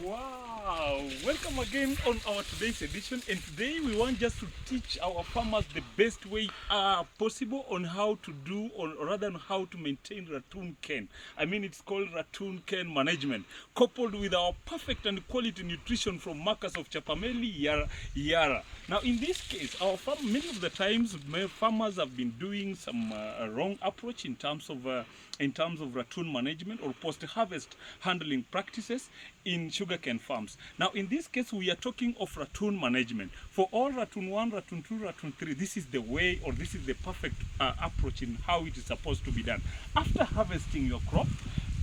Wow, welcome again on our today's edition, and today we want just to teach our farmers the best way possible on how to do, or rather on how to maintain ratoon cane. I mean, it's called ratoon cane management, coupled with our perfect and quality nutrition from markers of Chapameli Yara. Now in this case, our farm, many of the times farmers have been doing some wrong approach in terms of ratoon management or post-harvest handling practices in sugarcane farms. Now in this case, we are talking of ratoon management. For all ratoon 1, ratoon 2, ratoon 3, this is the way, or this is the perfect approach in how it is supposed to be done. After harvesting your crop,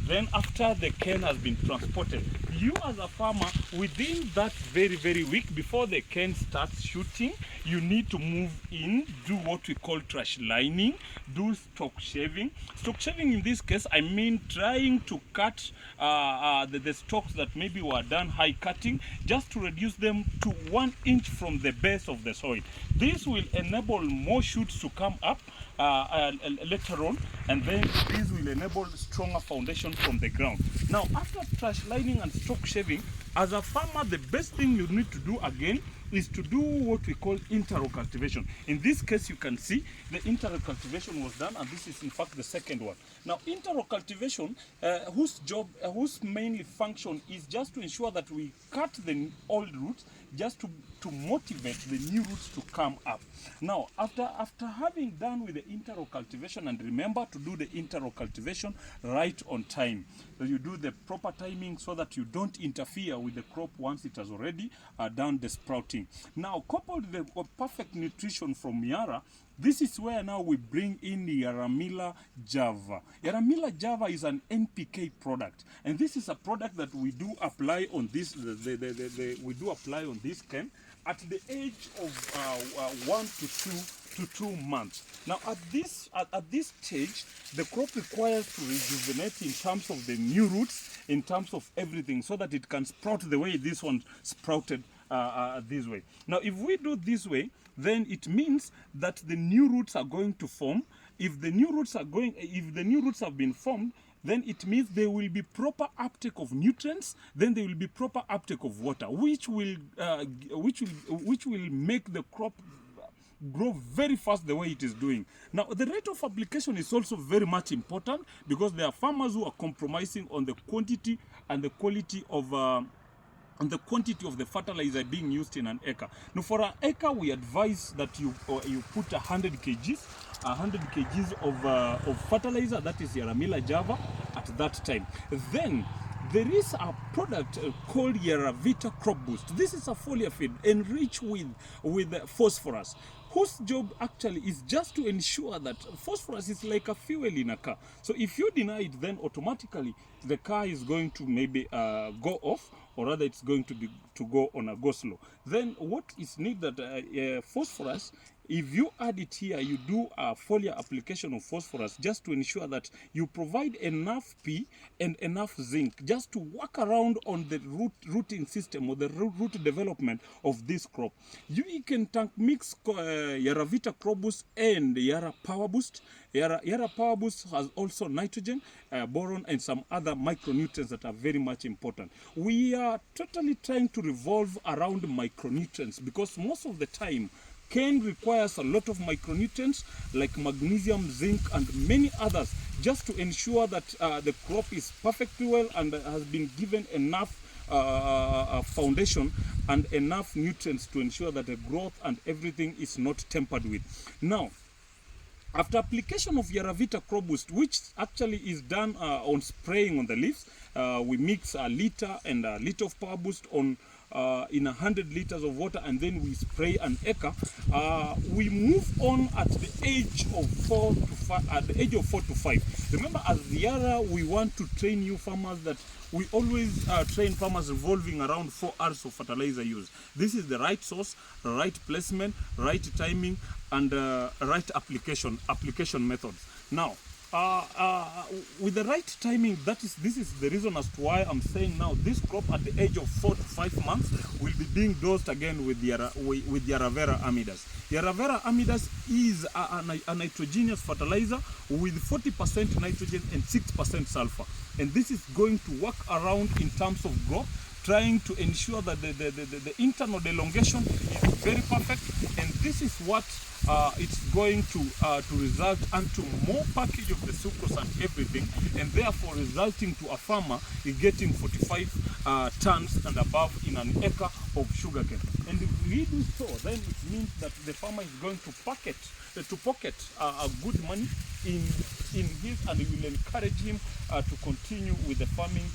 then after the cane has been transported, you as a farmer, within that very week, before the cane starts shooting, you need to move in, do what we call trash lining, do stock shaving. Stock shaving in this case, I mean trying to cut the stalks that maybe were done high cutting, just to reduce them to 1 inch from the base of the soil. This will enable more shoots to come up later on, and then this will enable stronger foundation from the ground. Now after trash lining and stock shaving, as a farmer, the best thing you need to do again is to do what we call interrow cultivation. In this case, you can see the interrow cultivation was done, and this is in fact the second one. Now interrow cultivation, whose main function is just to ensure that we cut the old roots, just to motivate the new roots to come up. Now after having done with the interrow cultivation, and remember to do the interrow cultivation right on time, so you do the proper timing so that you don't interfere with the crop once it has already done the sprouting. Now coupled with the perfect nutrition from Yara, this is where now we bring in Yaramila Java. Yaramila Java is an NPK product, and this is a product that we do apply on this. We do apply on this cane at the age of 1 to 2 months. Now at this stage, the crop requires to rejuvenate in terms of the new roots, in terms of everything, so that it can sprout the way this one sprouted this way. Now if we do this way, then it means that the new roots are going to form. If the new roots have been formed, then it means there will be proper uptake of nutrients, then there will be proper uptake of water, which will make the crop grow very fast the way it is doing. Now the rate of application is also very much important, because there are farmers who are compromising on the quantity and the quality of the fertilizer being used in an acre. Now for an acre, we advise that you put 100 kgs of fertilizer, that is Yaramila Java, at that time. Then there is a product called Yaravita Crop Boost. This is a foliar feed enriched with phosphorus, whose job actually is just to ensure that phosphorus is like a fuel in a car. So if you deny it, then automatically the car is going to maybe go off, or rather it's going to go on a go slow. Then what is needed, phosphorus, if you add it here, you do a foliar application of phosphorus, just to ensure that you provide enough P and enough zinc, just to work around on the rooting system, or the root development of this crop. You can tank mix Yaravita Crop Boost and Yara Power Boost. Yara Power Boost has also nitrogen, boron, and some other micronutrients that are very much important. We are totally trying to revolve around micronutrients, because most of the time cane requires a lot of micronutrients like magnesium, zinc, and many others, just to ensure that the crop is perfectly well and has been given enough foundation and enough nutrients to ensure that the growth and everything is not tampered with. Now after application of Yaravita Crop Boost, which actually is done on spraying on the leaves, we mix a liter and a liter of Power Boost on in 100 liters of water, and then we spray an acre. We move on at the age of 4 to 5. Remember, as Yara, we want to train you farmers that we always train farmers revolving around 4 R's of fertilizer use. This is the right source, right placement, right timing, and right application methods. Now with the right timing, this is the reason as to why I'm saying now this crop at the age of 4 to 5 months will be being dosed again with Yaravera Amidas. Yaravera Amidas is a nitrogenous fertilizer with 40% nitrogen and 6% sulfur, and this is going to work around in terms of growth, trying to ensure that the internal elongation is very perfect, and this is what it's going to result into more package of the sucrose and everything, and therefore resulting to a farmer getting 45 tons and above in an acre of sugarcane. And if we do so, then it means that the farmer is going to pocket a good money in his, and it will encourage him to continue with the farming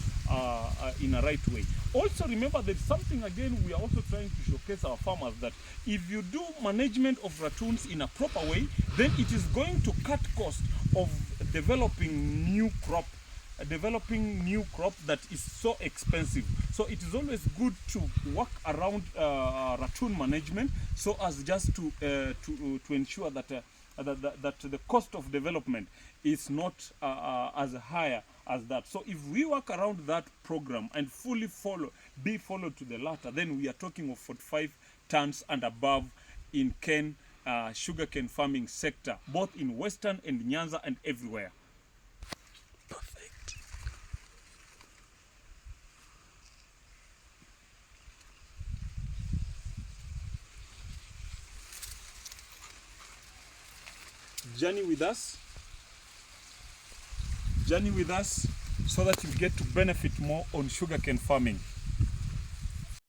in a right way. Also remember, there's something again we are also trying to showcase our farmers, that if you do management of ratoons in a proper way, then it is going to cut cost of developing new crop that is so expensive. So it is always good to work around ratoon management, so as just to ensure that that the cost of development is not as higher as that. So if we work around that program and fully be followed to the latter, then we are talking of 45 tons and above in sugarcane farming sector, both in Western and Nyanza and everywhere. Perfect. Journey with us so that you get to benefit more on sugarcane farming.